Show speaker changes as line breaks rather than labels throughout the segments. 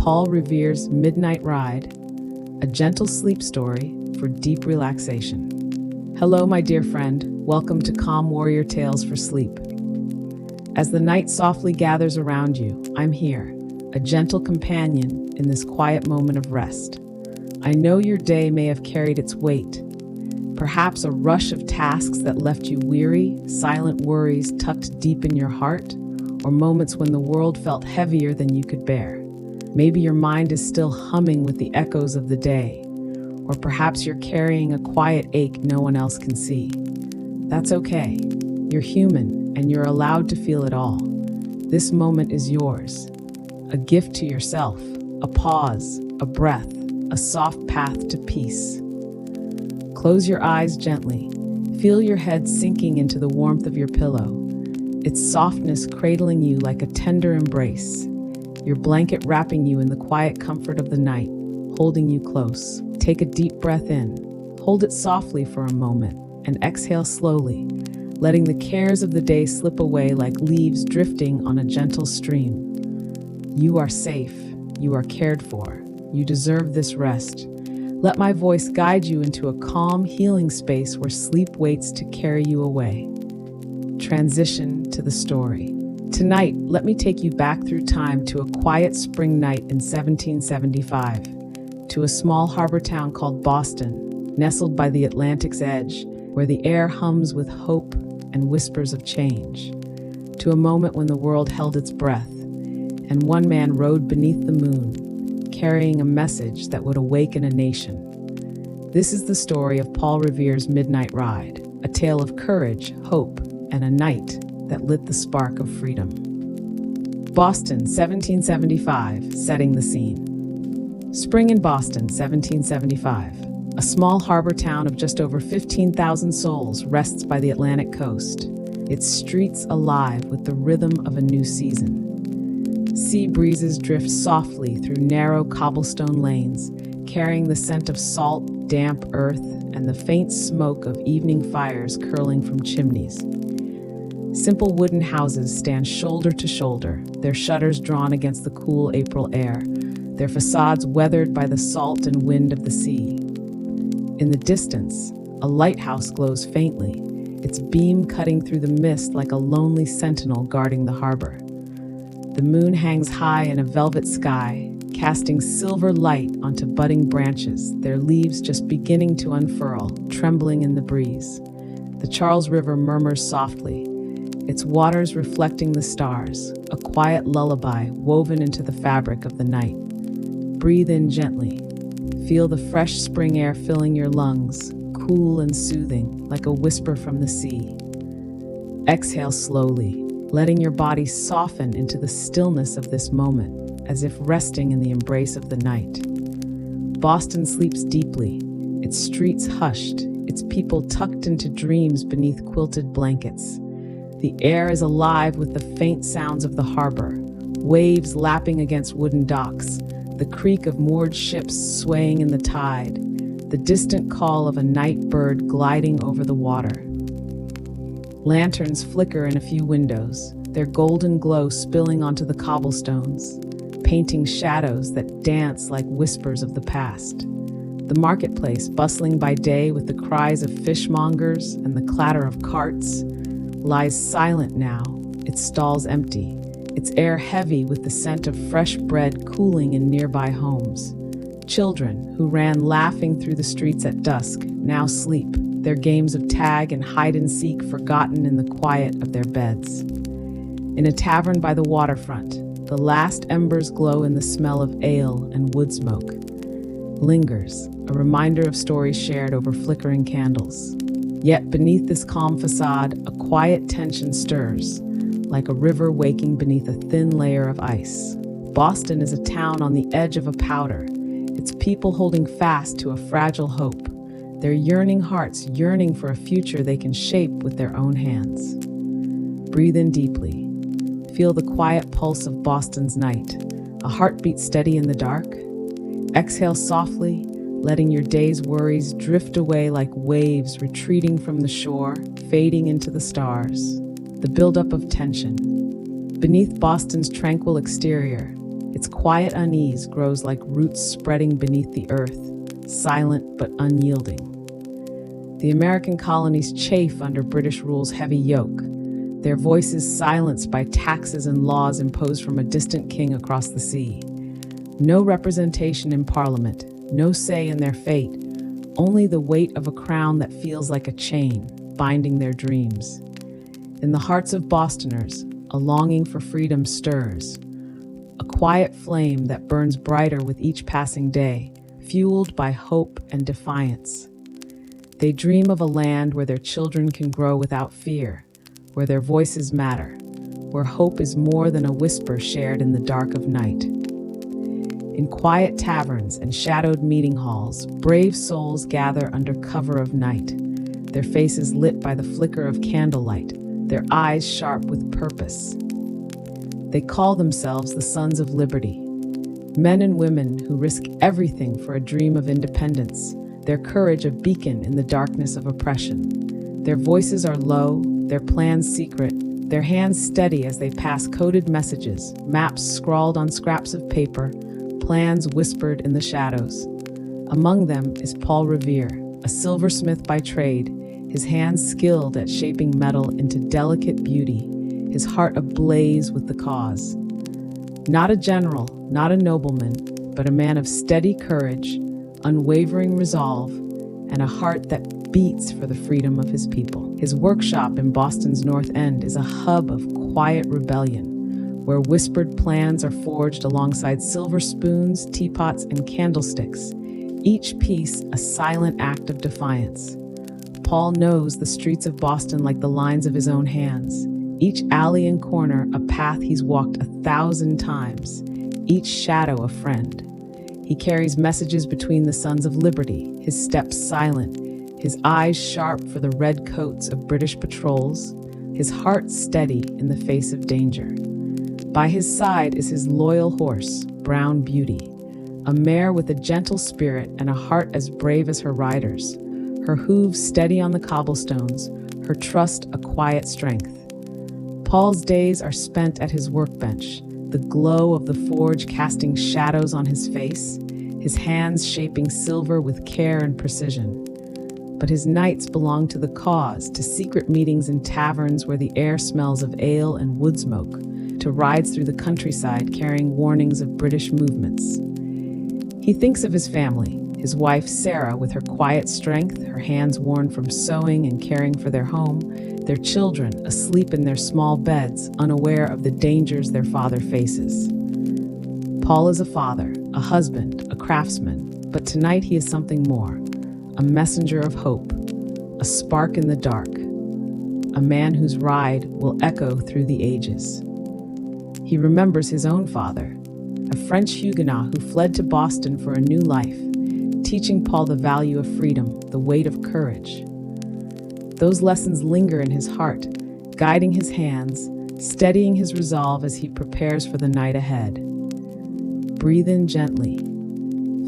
Paul Revere's Midnight Ride, a gentle sleep story for deep relaxation. Hello, my dear friend. Welcome to Calm Warrior Tales for Sleep. As the night softly gathers around you, I'm here, a gentle companion in this quiet moment of rest. I know your day may have carried its weight, perhaps a rush of tasks that left you weary, silent worries tucked deep in your heart, or moments when the world felt heavier than you could bear. Maybe your mind is still humming with the echoes of the day, or perhaps you're carrying a quiet ache no one else can see. That's okay. You're human, and you're allowed to feel it all. This moment is yours, a gift to yourself, a pause, a breath, a soft path to peace. Close your eyes gently. Feel your head sinking into the warmth of your pillow, its softness cradling you like a tender embrace, your blanket wrapping you in the quiet comfort of the night, holding you close. Take a deep breath in, hold it softly for a moment, and exhale slowly, letting the cares of the day slip away like leaves drifting on a gentle stream. You are safe, you are cared for, you deserve this rest. Let my voice guide you into a calm, healing space where sleep waits to carry you away. Transition to the story. Tonight, let me take you back through time to a quiet spring night in 1775, to a small harbor town called Boston, nestled by the Atlantic's edge, where the air hums with hope and whispers of change, to a moment when the world held its breath, and one man rode beneath the moon, carrying a message that would awaken a nation. This is the story of Paul Revere's Midnight Ride, a tale of courage, hope, and a night that lit the spark of freedom. Boston, 1775, setting the scene. Spring in Boston, 1775. A small harbor town of just over 15,000 souls rests by the Atlantic coast, its streets alive with the rhythm of a new season. Sea breezes drift softly through narrow cobblestone lanes, carrying the scent of salt, damp earth, and the faint smoke of evening fires curling from chimneys. Simple wooden houses stand shoulder to shoulder, their shutters drawn against the cool April air, their facades weathered by the salt and wind of the sea. In the distance, a lighthouse glows faintly, its beam cutting through the mist like a lonely sentinel guarding the harbor. The moon hangs high in a velvet sky, casting silver light onto budding branches, their leaves just beginning to unfurl, trembling in the breeze. The Charles River murmurs softly, its waters reflecting the stars, a quiet lullaby woven into the fabric of the night. Breathe in gently. Feel the fresh spring air filling your lungs, cool and soothing, like a whisper from the sea. Exhale slowly, letting your body soften into the stillness of this moment, as if resting in the embrace of the night. Boston sleeps deeply, its streets hushed, its people tucked into dreams beneath quilted blankets. The air is alive with the faint sounds of the harbor, waves lapping against wooden docks, the creak of moored ships swaying in the tide, the distant call of a night bird gliding over the water. Lanterns flicker in a few windows, their golden glow spilling onto the cobblestones, painting shadows that dance like whispers of the past. The marketplace, bustling by day with the cries of fishmongers and the clatter of carts, lies silent now, its stalls empty, its air heavy with the scent of fresh bread cooling in nearby homes. Children, who ran laughing through the streets at dusk, now sleep, their games of tag and hide-and-seek forgotten in the quiet of their beds. In a tavern by the waterfront, the last embers glow in the smell of ale and wood smoke. Lingers, a reminder of stories shared over flickering candles. Yet beneath this calm facade, a quiet tension stirs, like a river waking beneath a thin layer of ice. Boston is a town on the edge of a powder, its people holding fast to a fragile hope, their yearning hearts yearning for a future they can shape with their own hands. Breathe in deeply. Feel the quiet pulse of Boston's night, a heartbeat steady in the dark. Exhale softly, letting your day's worries drift away like waves retreating from the shore, fading into the stars. The buildup of tension. Beneath Boston's tranquil exterior, Its quiet unease grows like roots spreading beneath the earth, silent but unyielding. The American colonies chafe under British rule's heavy yoke, their voices silenced by taxes and laws imposed from a distant king across the sea. No representation in Parliament, no say in their fate, only the weight of a crown that feels like a chain, binding their dreams. In the hearts of Bostoners, a longing for freedom stirs, a quiet flame that burns brighter with each passing day, fueled by hope and defiance. They dream of a land where their children can grow without fear, where their voices matter, where hope is more than a whisper shared in the dark of night. In quiet taverns and shadowed meeting halls, brave souls gather under cover of night, their faces lit by the flicker of candlelight, their eyes sharp with purpose. They call themselves the Sons of Liberty, men and women who risk everything for a dream of independence, their courage a beacon in the darkness of oppression. Their voices are low, their plans secret, their hands steady as they pass coded messages, maps scrawled on scraps of paper, plans whispered in the shadows. Among them is Paul Revere, a silversmith by trade, his hands skilled at shaping metal into delicate beauty, his heart ablaze with the cause. Not a general, not a nobleman, but a man of steady courage, unwavering resolve, and a heart that beats for the freedom of his people. His workshop in Boston's North End is a hub of quiet rebellion, where whispered plans are forged alongside silver spoons, teapots, and candlesticks, each piece a silent act of defiance. Paul knows the streets of Boston like the lines of his own hands, each alley and corner a path he's walked 1,000 times, each shadow a friend. He carries messages between the Sons of Liberty, his steps silent, his eyes sharp for the red coats of British patrols, his heart steady in the face of danger. By his side is his loyal horse, Brown Beauty, a mare with a gentle spirit and a heart as brave as her riders, her hooves steady on the cobblestones, her trust a quiet strength. Paul's days are spent at his workbench, the glow of the forge casting shadows on his face, his hands shaping silver with care and precision. But his nights belong to the cause, to secret meetings in taverns where the air smells of ale and wood smoke, to rides through the countryside carrying warnings of British movements. He thinks of his family, his wife Sarah with her quiet strength, her hands worn from sewing and caring for their home, their children asleep in their small beds, unaware of the dangers their father faces. Paul is a father, a husband, a craftsman, but tonight he is something more, a messenger of hope, a spark in the dark, a man whose ride will echo through the ages. He remembers his own father, a French Huguenot who fled to Boston for a new life, teaching Paul the value of freedom, the weight of courage. Those lessons linger in his heart, guiding his hands, steadying his resolve as he prepares for the night ahead. Breathe in gently.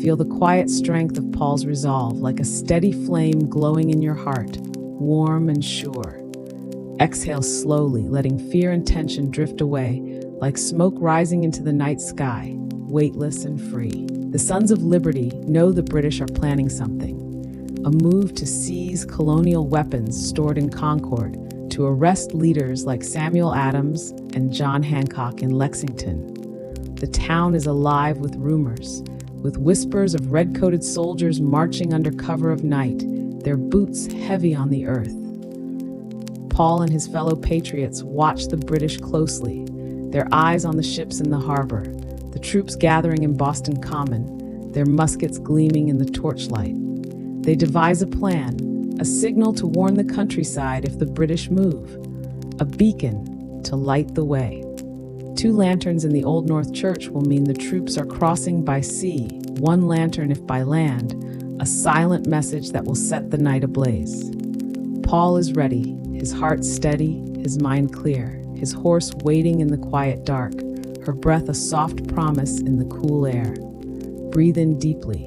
Feel the quiet strength of Paul's resolve, like a steady flame glowing in your heart, warm and sure. Exhale slowly, letting fear and tension drift away, like smoke rising into the night sky, weightless and free. The Sons of Liberty know the British are planning something. A move to seize colonial weapons stored in Concord, to arrest leaders like Samuel Adams and John Hancock in Lexington. The town is alive with rumors, with whispers of red-coated soldiers marching under cover of night, their boots heavy on the earth. Paul and his fellow patriots watch the British closely, their eyes on the ships in the harbor, the troops gathering in Boston Common, their muskets gleaming in the torchlight. They devise a plan, a signal to warn the countryside if the British move, a beacon to light the way. 2 lanterns in the Old North Church will mean the troops are crossing by sea, 1 lantern if by land, a silent message that will set the night ablaze. Paul is ready, his heart steady, his mind clear, his horse waiting in the quiet dark, her breath a soft promise in the cool air. Breathe in deeply.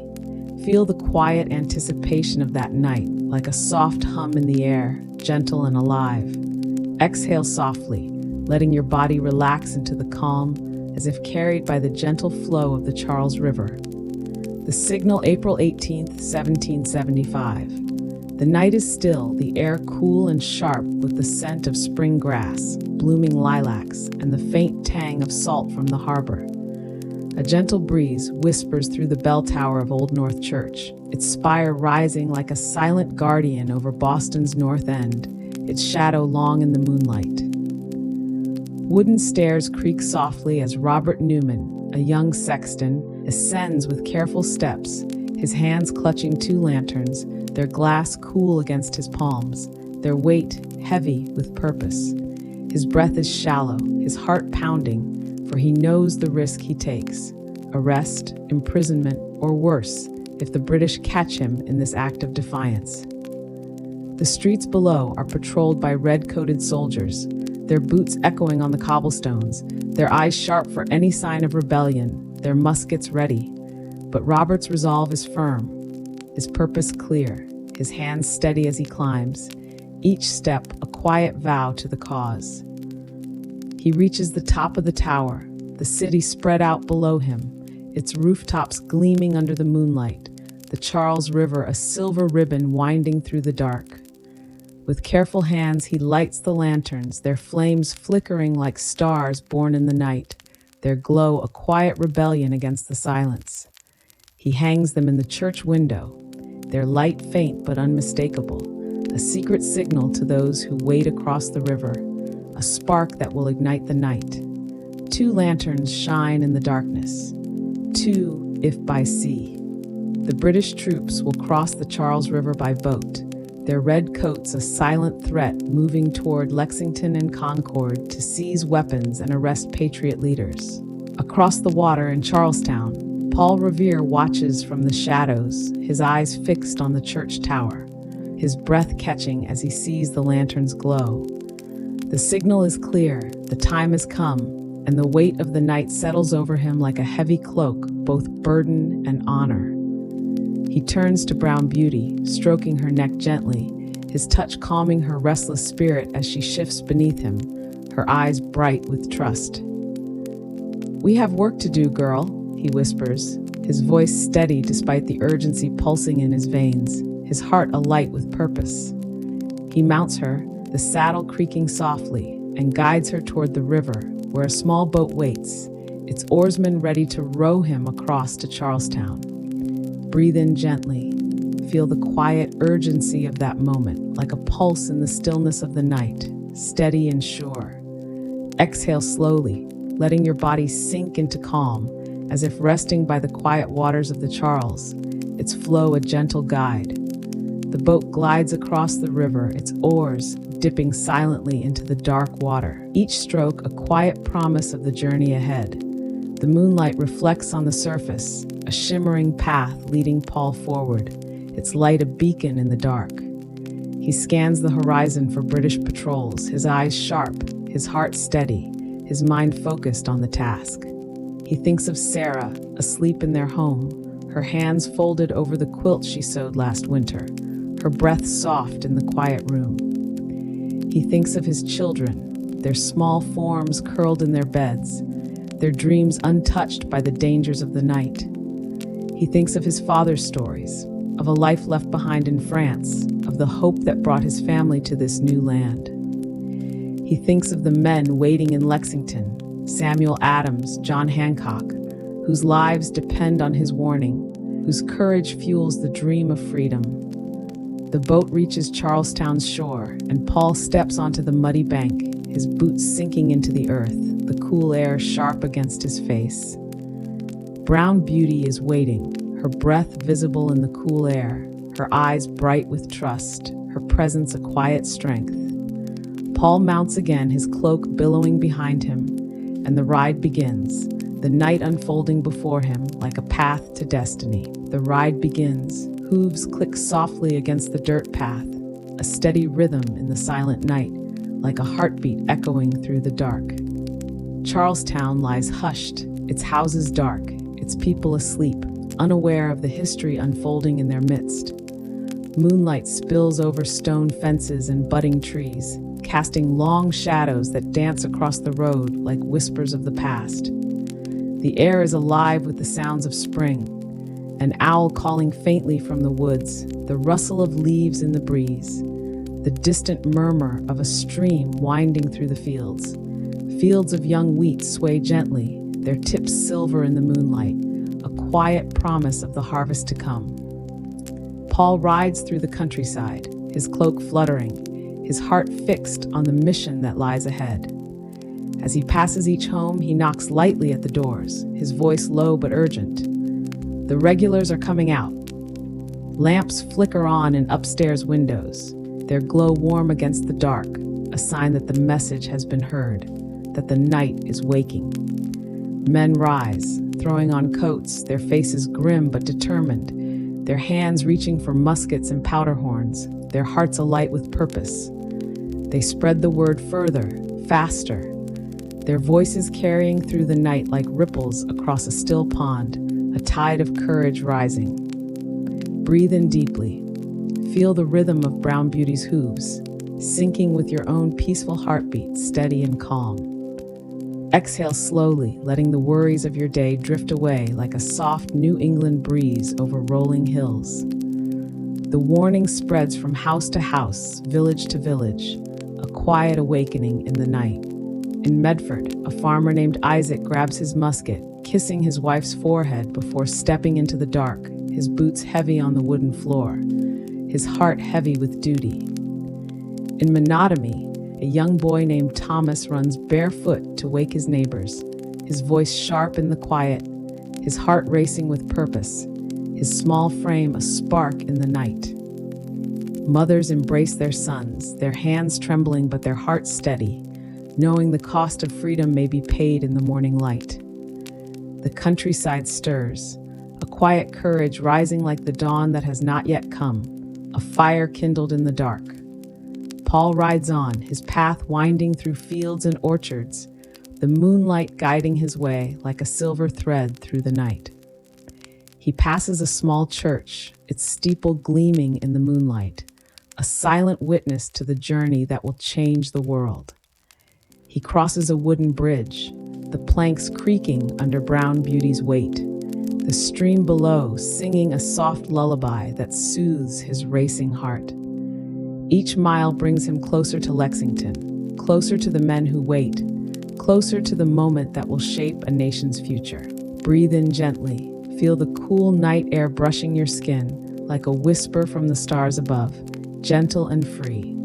Feel the quiet anticipation of that night, like a soft hum in the air, gentle and alive. Exhale softly, letting your body relax into the calm as if carried by the gentle flow of the Charles River. The signal, April 18th, 1775. The night is still, the air cool and sharp with the scent of spring grass, blooming lilacs, and the faint tang of salt from the harbor. A gentle breeze whispers through the bell tower of Old North Church, its spire rising like a silent guardian over Boston's North End, its shadow long in the moonlight. Wooden stairs creak softly as Robert Newman, a young sexton, ascends with careful steps, his hands clutching two lanterns, their glass cool against his palms, their weight heavy with purpose. His breath is shallow, his heart pounding, for he knows the risk he takes: arrest, imprisonment, or worse, if the British catch him in this act of defiance. The streets below are patrolled by red-coated soldiers, their boots echoing on the cobblestones, their eyes sharp for any sign of rebellion, their muskets ready. But Robert's resolve is firm, his purpose clear, his hands steady as he climbs, each step a quiet vow to the cause. He reaches the top of the tower, the city spread out below him, its rooftops gleaming under the moonlight, the Charles River a silver ribbon winding through the dark. With careful hands he lights the lanterns, their flames flickering like stars born in the night, their glow a quiet rebellion against the silence. He hangs them in the church window, their light faint but unmistakable, a secret signal to those who wait across the river, a spark that will ignite the night. Two lanterns shine in the darkness, two if by sea. The British troops will cross the Charles River by boat, their red coats a silent threat moving toward Lexington and Concord to seize weapons and arrest patriot leaders. Across the water in Charlestown, Paul Revere watches from the shadows, his eyes fixed on the church tower, his breath catching as he sees the lantern's glow. The signal is clear, the time has come, and the weight of the night settles over him like a heavy cloak, both burden and honor. He turns to Brown Beauty, stroking her neck gently, his touch calming her restless spirit as she shifts beneath him, her eyes bright with trust. "We have work to do, girl," he whispers, his voice steady despite the urgency pulsing in his veins, his heart alight with purpose. He mounts her, the saddle creaking softly, and guides her toward the river, where a small boat waits, its oarsmen ready to row him across to Charlestown. Breathe in gently. Feel the quiet urgency of that moment, like a pulse in the stillness of the night, steady and sure. Exhale slowly, letting your body sink into calm, as if resting by the quiet waters of the Charles, its flow a gentle guide. The boat glides across the river, its oars dipping silently into the dark water, each stroke a quiet promise of the journey ahead. The moonlight reflects on the surface, a shimmering path leading Paul forward, its light a beacon in the dark. He scans the horizon for British patrols, his eyes sharp, his heart steady, his mind focused on the task. He thinks of Sarah, asleep in their home, her hands folded over the quilt she sewed last winter, her breath soft in the quiet room. He thinks of his children, their small forms curled in their beds, their dreams untouched by the dangers of the night. He thinks of his father's stories, of a life left behind in France, of the hope that brought his family to this new land. He thinks of the men waiting in Lexington, Samuel Adams, John Hancock, whose lives depend on his warning, whose courage fuels the dream of freedom. The boat reaches Charlestown's shore, and Paul steps onto the muddy bank, his boots sinking into the earth, the cool air sharp against his face. Brown Beauty is waiting, her breath visible in the cool air, her eyes bright with trust, her presence a quiet strength. Paul mounts again, his cloak billowing behind him, and the ride begins, the night unfolding before him like a path to destiny. The ride begins. Hooves click softly against the dirt path, a steady rhythm in the silent night, like a heartbeat echoing through the dark. Charlestown lies hushed, its houses dark, its people asleep, unaware of the history unfolding in their midst. Moonlight spills over stone fences and budding trees, casting long shadows that dance across the road like whispers of the past. The air is alive with the sounds of spring. An owl calling faintly from the woods, the rustle of leaves in the breeze, the distant murmur of a stream winding through the fields. Fields of young wheat sway gently, their tips silver in the moonlight, a quiet promise of the harvest to come. Paul rides through the countryside, his cloak fluttering, his heart fixed on the mission that lies ahead. As he passes each home, he knocks lightly at the doors, his voice low but urgent. The regulars are coming out. Lamps flicker on in upstairs windows, their glow warm against the dark, a sign that the message has been heard, that the night is waking. Men rise, throwing on coats, their faces grim but determined, their hands reaching for muskets and powder horns, their hearts alight with purpose. They spread the word further, faster, their voices carrying through the night like ripples across a still pond, a tide of courage rising. Breathe in deeply. Feel the rhythm of Brown Beauty's hooves, syncing with your own peaceful heartbeat, steady and calm. Exhale slowly, letting the worries of your day drift away like a soft New England breeze over rolling hills. The warning spreads from house to house, village to village, a quiet awakening in the night. In Medford, a farmer named Isaac grabs his musket, kissing his wife's forehead before stepping into the dark, his boots heavy on the wooden floor, his heart heavy with duty. In Monotony, a young boy named Thomas runs barefoot to wake his neighbors, his voice sharp in the quiet, his heart racing with purpose, his small frame a spark in the night. Mothers embrace their sons, their hands trembling but their hearts steady, knowing the cost of freedom may be paid in the morning light. The countryside stirs, a quiet courage rising like the dawn that has not yet come, a fire kindled in the dark. Paul rides on, his path winding through fields and orchards, the moonlight guiding his way like a silver thread through the night. He passes a small church, its steeple gleaming in the moonlight, a silent witness to the journey that will change the world. He crosses a wooden bridge, the planks creaking under Brown Beauty's weight, the stream below singing a soft lullaby that soothes his racing heart. Each mile brings him closer to Lexington, closer to the men who wait, closer to the moment that will shape a nation's future. Breathe in gently, feel the cool night air brushing your skin like a whisper from the stars above, gentle and free.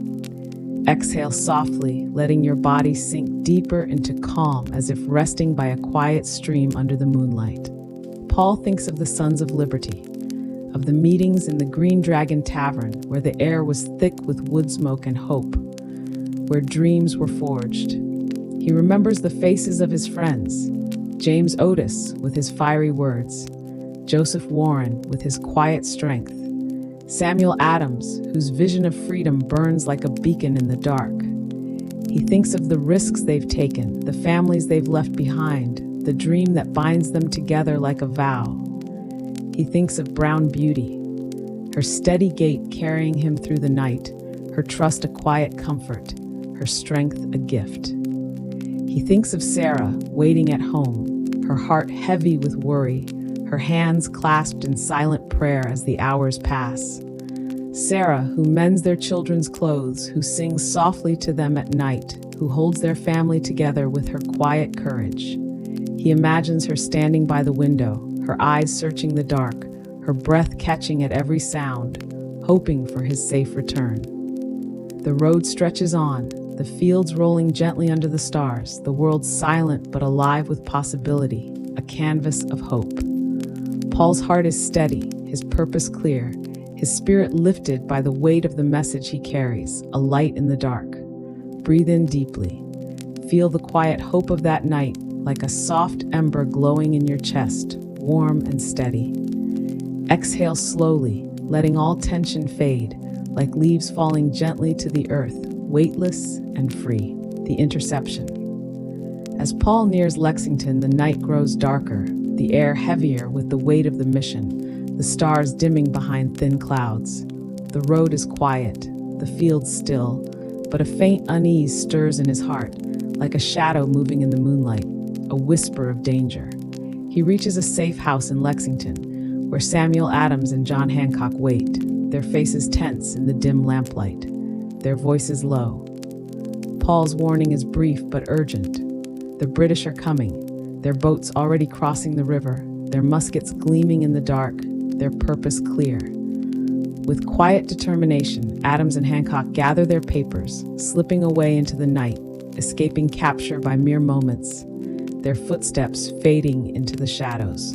Exhale softly, letting your body sink deeper into calm as if resting by a quiet stream under the moonlight. Paul thinks of the Sons of Liberty, of the meetings in the Green Dragon Tavern where the air was thick with wood smoke and hope, where dreams were forged. He remembers the faces of his friends, James Otis with his fiery words, Joseph Warren with his quiet strength, Samuel Adams, whose vision of freedom burns like a beacon in the dark. He thinks of the risks they've taken, the families they've left behind, the dream that binds them together like a vow. He thinks of Brown Beauty, her steady gait carrying him through the night, her trust a quiet comfort, her strength a gift. He thinks of Sarah, waiting at home, her heart heavy with worry, her hands clasped in silent prayer as the hours pass. Sarah, who mends their children's clothes, who sings softly to them at night, who holds their family together with her quiet courage. He imagines her standing by the window, her eyes searching the dark, her breath catching at every sound, hoping for his safe return. The road stretches on, the fields rolling gently under the stars, the world silent but alive with possibility, a canvas of hope. Paul's heart is steady, his purpose clear, his spirit lifted by the weight of the message he carries, a light in the dark. Breathe in deeply. Feel the quiet hope of that night, like a soft ember glowing in your chest, warm and steady. Exhale slowly, letting all tension fade, like leaves falling gently to the earth, weightless and free. The interception. As Paul nears Lexington, the night grows darker, the air heavier with the weight of the mission, the stars dimming behind thin clouds. The road is quiet, the fields still, but a faint unease stirs in his heart, like a shadow moving in the moonlight, a whisper of danger. He reaches a safe house in Lexington, where Samuel Adams and John Hancock wait, their faces tense in the dim lamplight, their voices low. Paul's warning is brief but urgent. The British are coming, their boats already crossing the river, their muskets gleaming in the dark, their purpose clear. With quiet determination, Adams and Hancock gather their papers, slipping away into the night, escaping capture by mere moments, their footsteps fading into the shadows.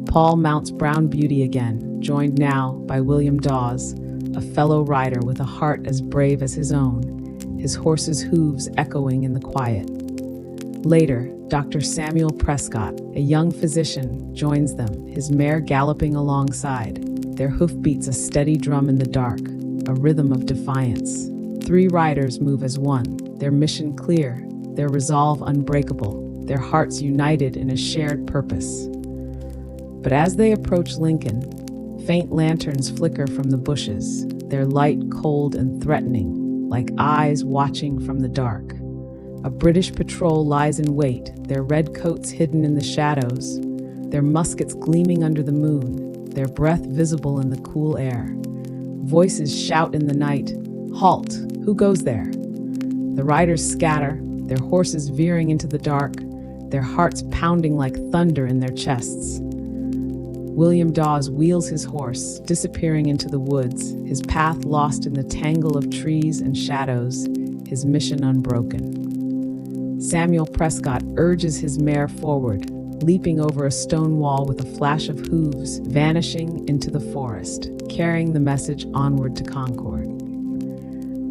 Paul mounts Brown Beauty again, joined now by William Dawes, a fellow rider with a heart as brave as his own, his horse's hooves echoing in the quiet. Later, Dr. Samuel Prescott, a young physician, joins them, his mare galloping alongside, their hoofbeats a steady drum in the dark, a rhythm of defiance. 3 riders move as one, their mission clear, their resolve unbreakable, their hearts united in a shared purpose. But as they approach Lincoln, faint lanterns flicker from the bushes, their light cold and threatening, like eyes watching from the dark. A British patrol lies in wait, their red coats hidden in the shadows, their muskets gleaming under the moon, their breath visible in the cool air. Voices shout in the night, "Halt! Who goes there?" The riders scatter, their horses veering into the dark, their hearts pounding like thunder in their chests. William Dawes wheels his horse, disappearing into the woods, his path lost in the tangle of trees and shadows, his mission unbroken. Samuel Prescott urges his mare forward, leaping over a stone wall with a flash of hooves, vanishing into the forest, carrying the message onward to Concord.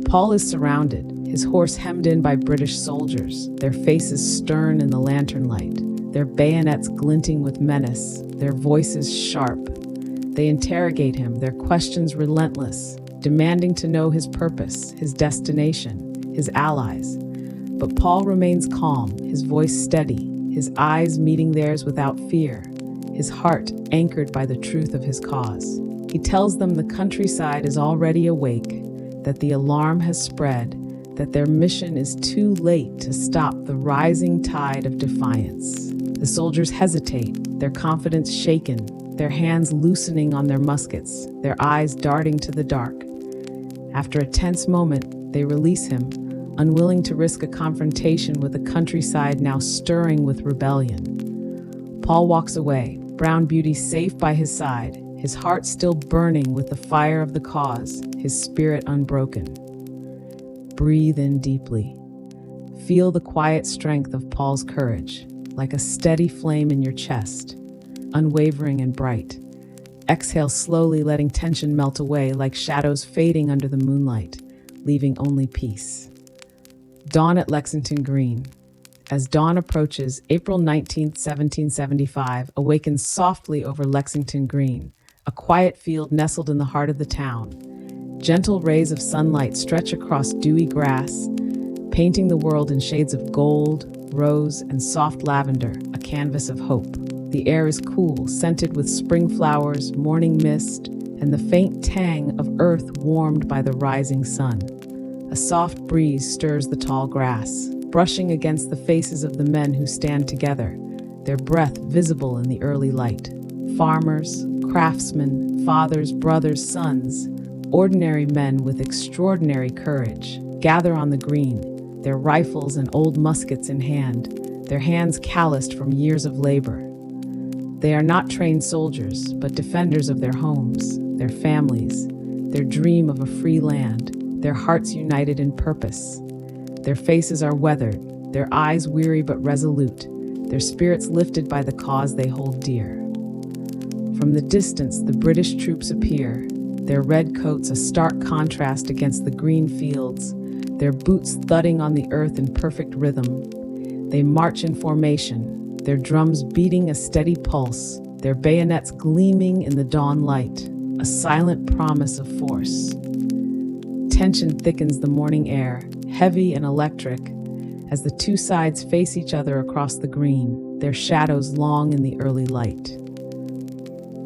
Paul is surrounded, his horse hemmed in by British soldiers, their faces stern in the lantern light, their bayonets glinting with menace, their voices sharp. They interrogate him, their questions relentless, demanding to know his purpose, his destination, his allies. But Paul remains calm, his voice steady, his eyes meeting theirs without fear, his heart anchored by the truth of his cause. He tells them the countryside is already awake, that the alarm has spread, that their mission is too late to stop the rising tide of defiance. The soldiers hesitate, their confidence shaken, their hands loosening on their muskets, their eyes darting to the dark. After a tense moment, they release him, unwilling to risk a confrontation with a countryside now stirring with rebellion. Paul walks away, Brown Beauty safe by his side, his heart still burning with the fire of the cause, his spirit unbroken. Breathe in deeply. Feel the quiet strength of Paul's courage, like a steady flame in your chest, unwavering and bright. Exhale slowly, letting tension melt away like shadows fading under the moonlight, leaving only peace. Dawn at Lexington Green. As dawn approaches, April 19, 1775, awakens softly over Lexington Green, a quiet field nestled in the heart of the town. Gentle rays of sunlight stretch across dewy grass, painting the world in shades of gold, rose, and soft lavender, a canvas of hope. The air is cool, scented with spring flowers, morning mist, and the faint tang of earth warmed by the rising sun. A soft breeze stirs the tall grass, brushing against the faces of the men who stand together, their breath visible in the early light. Farmers, craftsmen, fathers, brothers, sons, ordinary men with extraordinary courage, gather on the green, their rifles and old muskets in hand, their hands calloused from years of labor. They are not trained soldiers, but defenders of their homes, their families, their dream of a free land, their hearts united in purpose. Their faces are weathered, their eyes weary but resolute, their spirits lifted by the cause they hold dear. From the distance, the British troops appear, their red coats a stark contrast against the green fields, their boots thudding on the earth in perfect rhythm. They march in formation, their drums beating a steady pulse, their bayonets gleaming in the dawn light, a silent promise of force. Tension thickens the morning air, heavy and electric, as the two sides face each other across the green, their shadows long in the early light.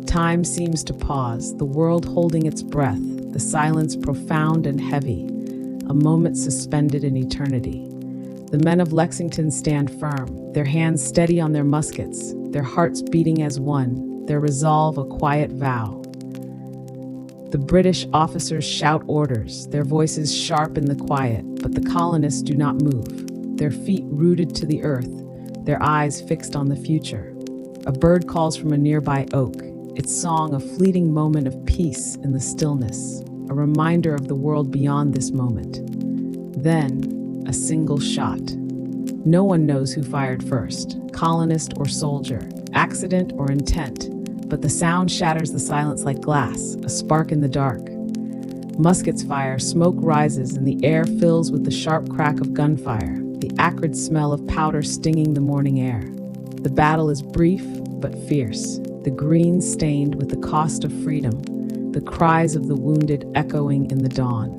Time seems to pause, the world holding its breath, the silence profound and heavy, a moment suspended in eternity. The men of Lexington stand firm, their hands steady on their muskets, their hearts beating as one, their resolve a quiet vow. The British officers shout orders, their voices sharp in the quiet, but the colonists do not move, their feet rooted to the earth, their eyes fixed on the future. A bird calls from a nearby oak, its song a fleeting moment of peace in the stillness, a reminder of the world beyond this moment. Then, a single shot. No one knows who fired first, colonist or soldier, accident or intent, but the sound shatters the silence like glass, a spark in the dark. Muskets fire, smoke rises, and the air fills with the sharp crack of gunfire, the acrid smell of powder stinging the morning air. The battle is brief but fierce, the green stained with the cost of freedom, the cries of the wounded echoing in the dawn.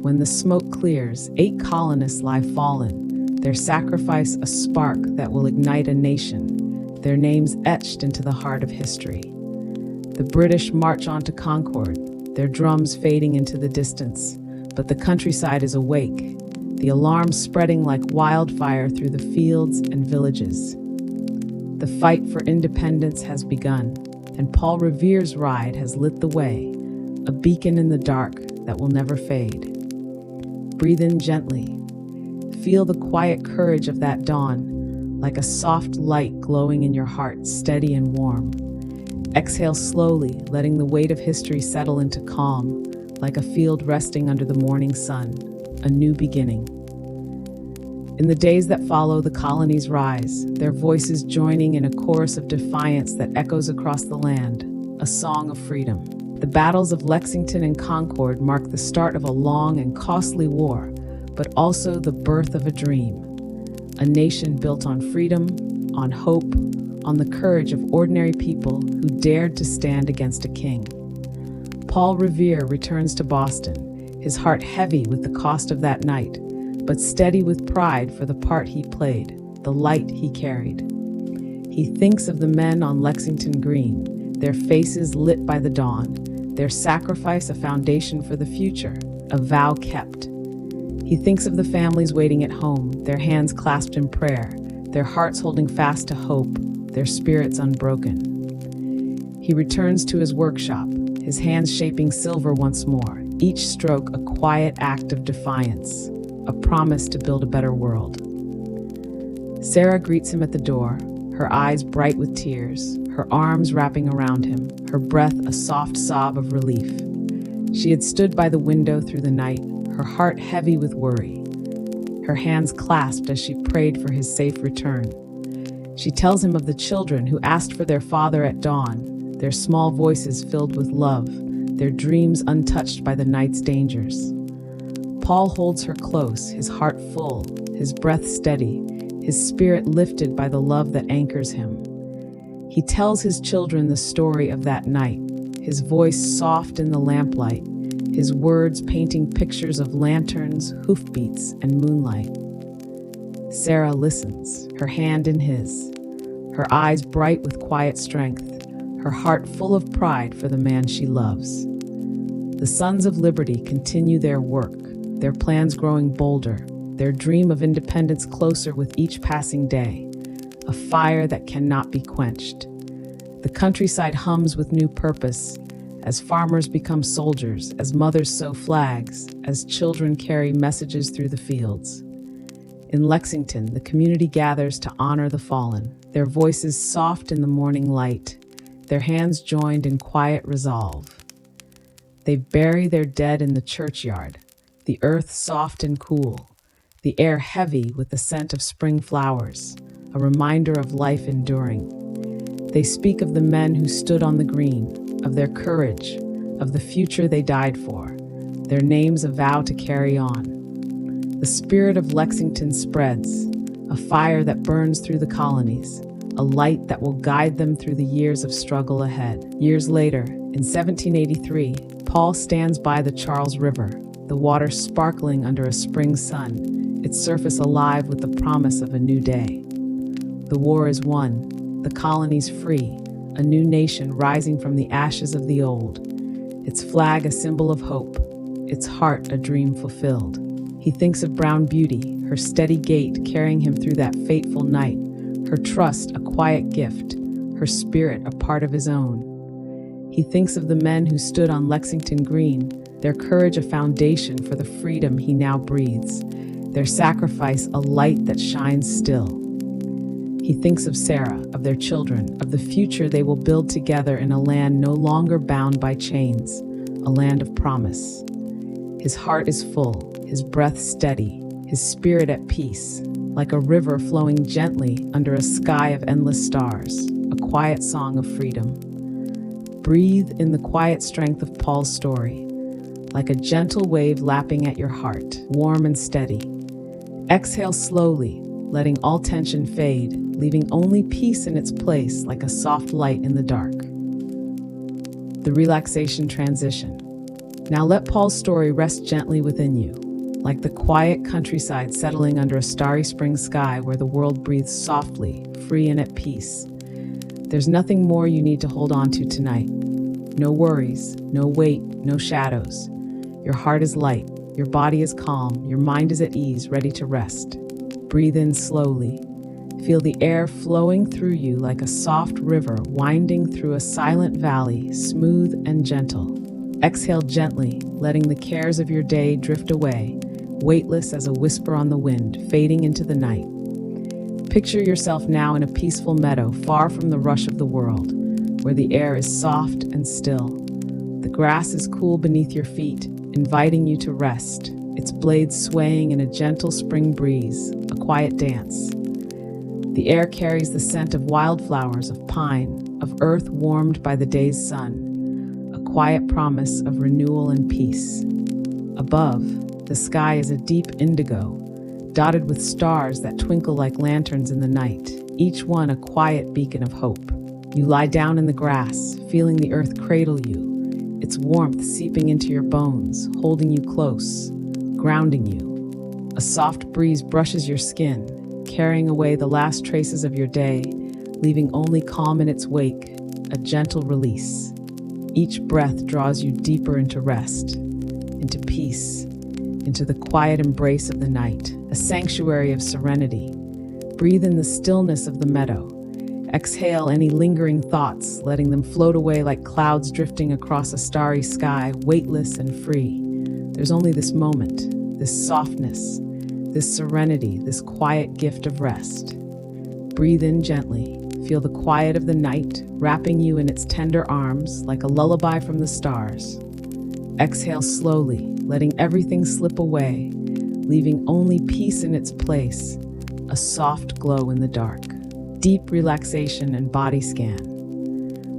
When the smoke clears, 8 colonists lie fallen, their sacrifice a spark that will ignite a nation, their names etched into the heart of history. The British march on to Concord, their drums fading into the distance, but the countryside is awake, the alarm spreading like wildfire through the fields and villages. The fight for independence has begun, and Paul Revere's ride has lit the way, a beacon in the dark that will never fade. Breathe in gently. Feel the quiet courage of that dawn, like a soft light glowing in your heart, steady and warm. Exhale slowly, letting the weight of history settle into calm, like a field resting under the morning sun, a new beginning. In the days that follow, the colonies rise, their voices joining in a chorus of defiance that echoes across the land, a song of freedom. The battles of Lexington and Concord mark the start of a long and costly war, but also the birth of a dream. A nation built on freedom, on hope, on the courage of ordinary people who dared to stand against a king. Paul Revere returns to Boston, his heart heavy with the cost of that night, but steady with pride for the part he played, the light he carried. He thinks of the men on Lexington Green, their faces lit by the dawn, their sacrifice a foundation for the future, a vow kept. He thinks of the families waiting at home, their hands clasped in prayer, their hearts holding fast to hope, their spirits unbroken. He returns to his workshop, his hands shaping silver once more, each stroke a quiet act of defiance, a promise to build a better world. Sarah greets him at the door, her eyes bright with tears, her arms wrapping around him, her breath a soft sob of relief. She had stood by the window through the night, her heart heavy with worry, her hands clasped as she prayed for his safe return. She tells him of the children who asked for their father at dawn, their small voices filled with love, their dreams untouched by the night's dangers. Paul holds her close, his heart full, his breath steady, his spirit lifted by the love that anchors him. He tells his children the story of that night, his voice soft in the lamplight, his words painting pictures of lanterns, hoofbeats, and moonlight. Sarah listens, her hand in his, her eyes bright with quiet strength, her heart full of pride for the man she loves. The Sons of Liberty continue their work, their plans growing bolder, their dream of independence closer with each passing day, a fire that cannot be quenched. The countryside hums with new purpose, as farmers become soldiers, as mothers sew flags, as children carry messages through the fields. In Lexington, the community gathers to honor the fallen, their voices soft in the morning light, their hands joined in quiet resolve. They bury their dead in the churchyard, the earth soft and cool, the air heavy with the scent of spring flowers, a reminder of life enduring. They speak of the men who stood on the green, of their courage, of the future they died for, their names a vow to carry on. The spirit of Lexington spreads, a fire that burns through the colonies, a light that will guide them through the years of struggle ahead. Years later, in 1783, Paul stands by the Charles River, the water sparkling under a spring sun, its surface alive with the promise of a new day. The war is won, the colonies free, a new nation rising from the ashes of the old, its flag a symbol of hope, its heart a dream fulfilled. He thinks of Brown Beauty, her steady gait carrying him through that fateful night, her trust a quiet gift, her spirit a part of his own. He thinks of the men who stood on Lexington Green, their courage a foundation for the freedom he now breathes, their sacrifice a light that shines still. He thinks of Sarah, of their children, of the future they will build together in a land no longer bound by chains, a land of promise. His heart is full, his breath steady, his spirit at peace, like a river flowing gently under a sky of endless stars, a quiet song of freedom. Breathe in the quiet strength of Paul's story, like a gentle wave lapping at your heart, warm and steady. Exhale slowly, letting all tension fade, leaving only peace in its place like a soft light in the dark. The relaxation transition. Now let Paul's story rest gently within you, like the quiet countryside settling under a starry spring sky where the world breathes softly, free and at peace. There's nothing more you need to hold on to tonight. No worries, no weight, no shadows. Your heart is light, your body is calm, your mind is at ease, ready to rest. Breathe in slowly. Feel the air flowing through you like a soft river winding through a silent valley, smooth and gentle. Exhale gently, letting the cares of your day drift away, weightless as a whisper on the wind, fading into the night. Picture yourself now in a peaceful meadow, far from the rush of the world, where the air is soft and still. The grass is cool beneath your feet, inviting you to rest, its blades swaying in a gentle spring breeze, a quiet dance. The air carries the scent of wildflowers, of pine, of earth warmed by the day's sun, a quiet promise of renewal and peace. Above, the sky is a deep indigo, dotted with stars that twinkle like lanterns in the night, each one a quiet beacon of hope. You lie down in the grass, feeling the earth cradle you, its warmth seeping into your bones, holding you close, grounding you. A soft breeze brushes your skin, carrying away the last traces of your day, leaving only calm in its wake, a gentle release. Each breath draws you deeper into rest, into peace, into the quiet embrace of the night, a sanctuary of serenity. Breathe in the stillness of the meadow. Exhale any lingering thoughts, letting them float away like clouds drifting across a starry sky, weightless and free. There's only this moment, this softness, this serenity, this quiet gift of rest. Breathe in gently. Feel the quiet of the night, wrapping you in its tender arms like a lullaby from the stars. Exhale slowly, letting everything slip away, leaving only peace in its place, a soft glow in the dark. Deep relaxation and body scan.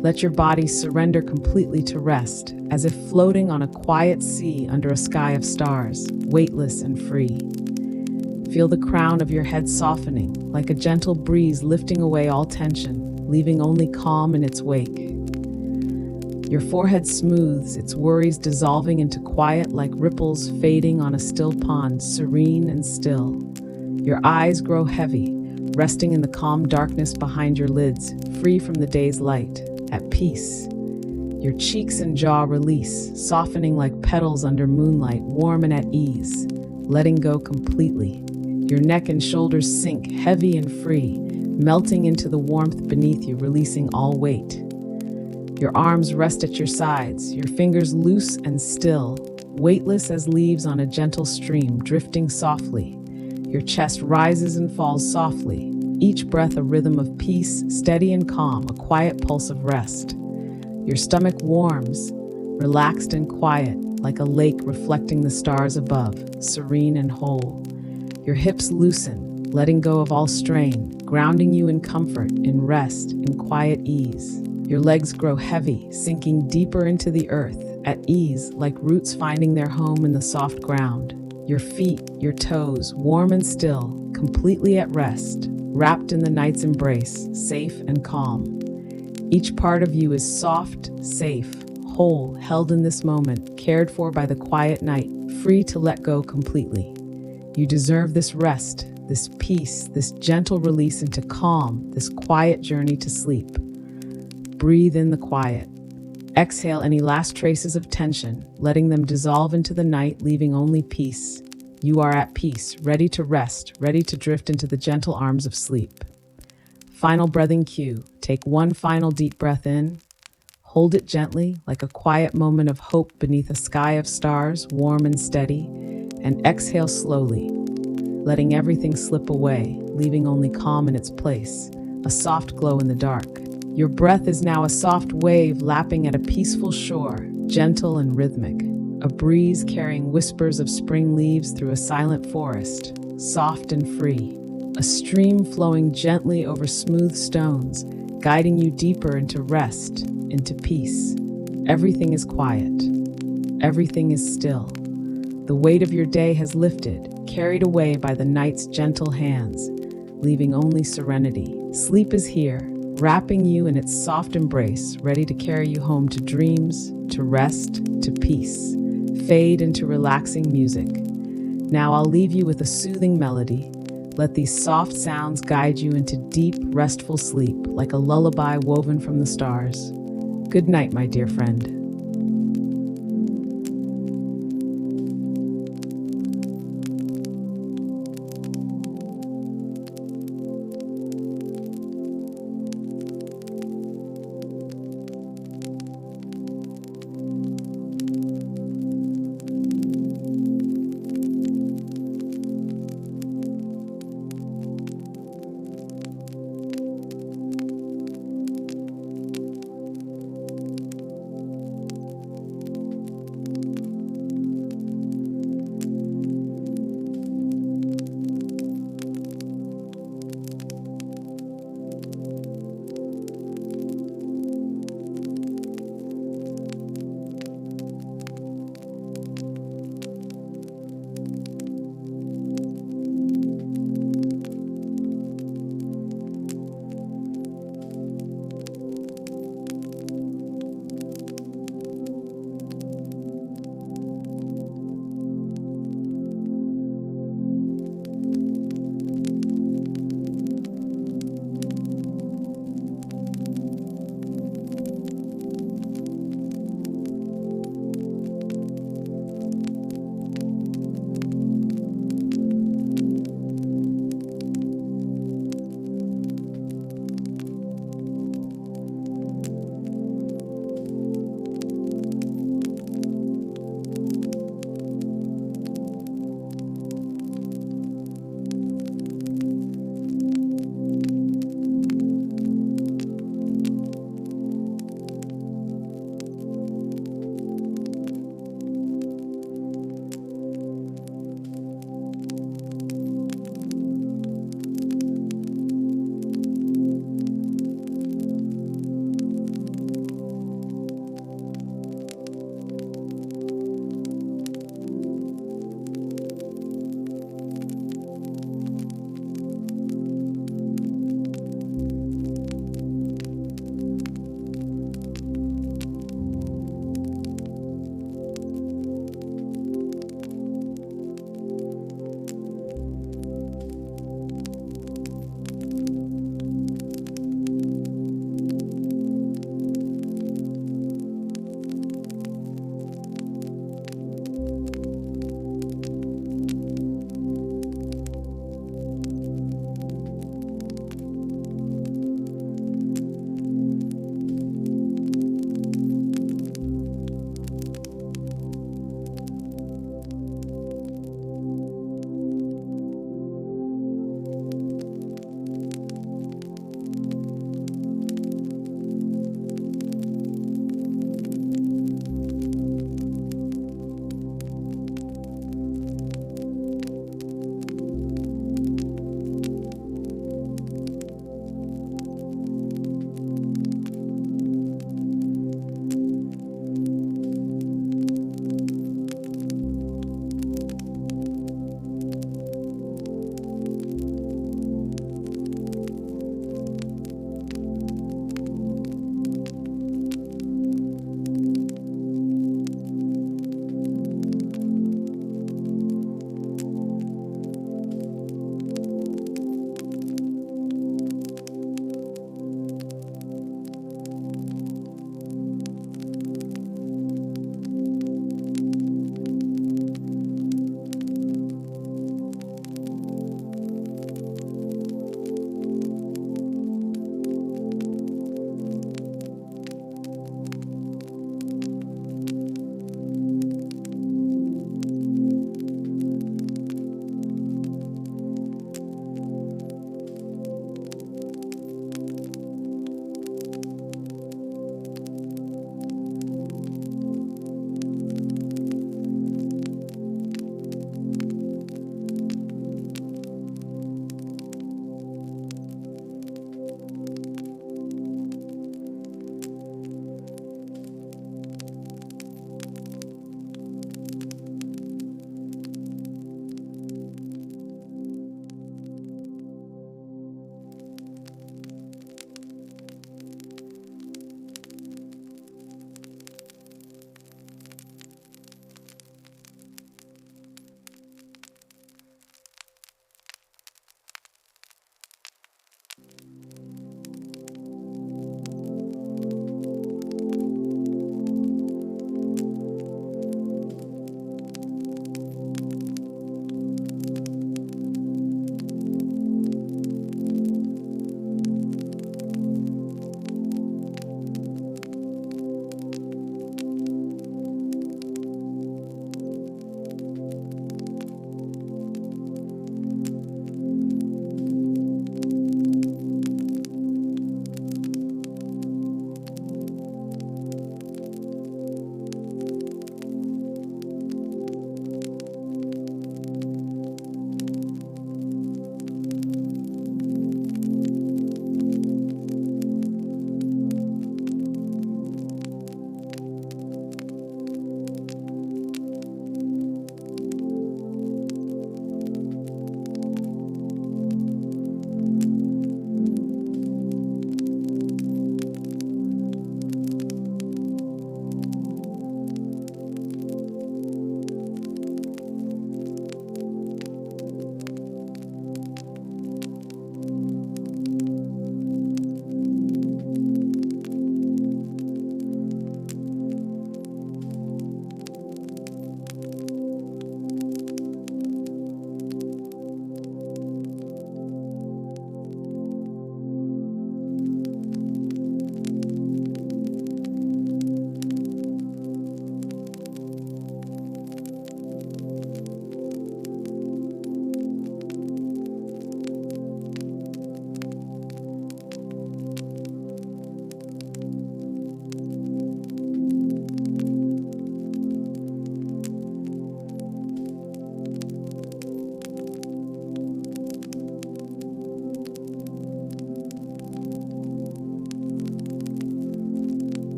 Let your body surrender completely to rest, as if floating on a quiet sea under a sky of stars, weightless and free. Feel the crown of your head softening, like a gentle breeze lifting away all tension, leaving only calm in its wake. Your forehead smooths, its worries dissolving into quiet like ripples fading on a still pond, serene and still. Your eyes grow heavy, resting in the calm darkness behind your lids, free from the day's light, at peace. Your cheeks and jaw release, softening like petals under moonlight, warm and at ease, letting go completely. Your neck and shoulders sink, heavy and free, melting into the warmth beneath you, releasing all weight. Your arms rest at your sides, your fingers loose and still, weightless as leaves on a gentle stream, drifting softly. Your chest rises and falls softly, each breath a rhythm of peace, steady and calm, a quiet pulse of rest. Your stomach warms, relaxed and quiet, like a lake reflecting the stars above, serene and whole. Your hips loosen, letting go of all strain, grounding you in comfort, in rest, in quiet ease. Your legs grow heavy, sinking deeper into the earth, at ease, like roots finding their home in the soft ground. Your feet, your toes, warm and still, completely at rest, wrapped in the night's embrace, safe and calm. Each part of you is soft, safe, whole, held in this moment, cared for by the quiet night, free to let go completely. You deserve this rest, this peace, this gentle release into calm, this quiet journey to sleep. Breathe in the quiet. Exhale any last traces of tension, letting them dissolve into the night, leaving only peace. You are at peace, ready to rest, ready to drift into the gentle arms of sleep. Final breathing cue. Take one final deep breath in. Hold it gently, like a quiet moment of hope beneath a sky of stars, warm and steady, and exhale slowly, letting everything slip away, leaving only calm in its place, a soft glow in the dark. Your breath is now a soft wave lapping at a peaceful shore, gentle and rhythmic. A breeze carrying whispers of spring leaves through a silent forest, soft and free. A stream flowing gently over smooth stones, guiding you deeper into rest, into peace. Everything is quiet. Everything is still. The weight of your day has lifted, carried away by the night's gentle hands, leaving only serenity. Sleep is here, wrapping you in its soft embrace, ready to carry you home to dreams, to rest, to peace. Fade into relaxing music. Now I'll leave you with a soothing melody. Let these soft sounds guide you into deep, restful sleep, like a lullaby woven from the stars. Good night, my dear friend.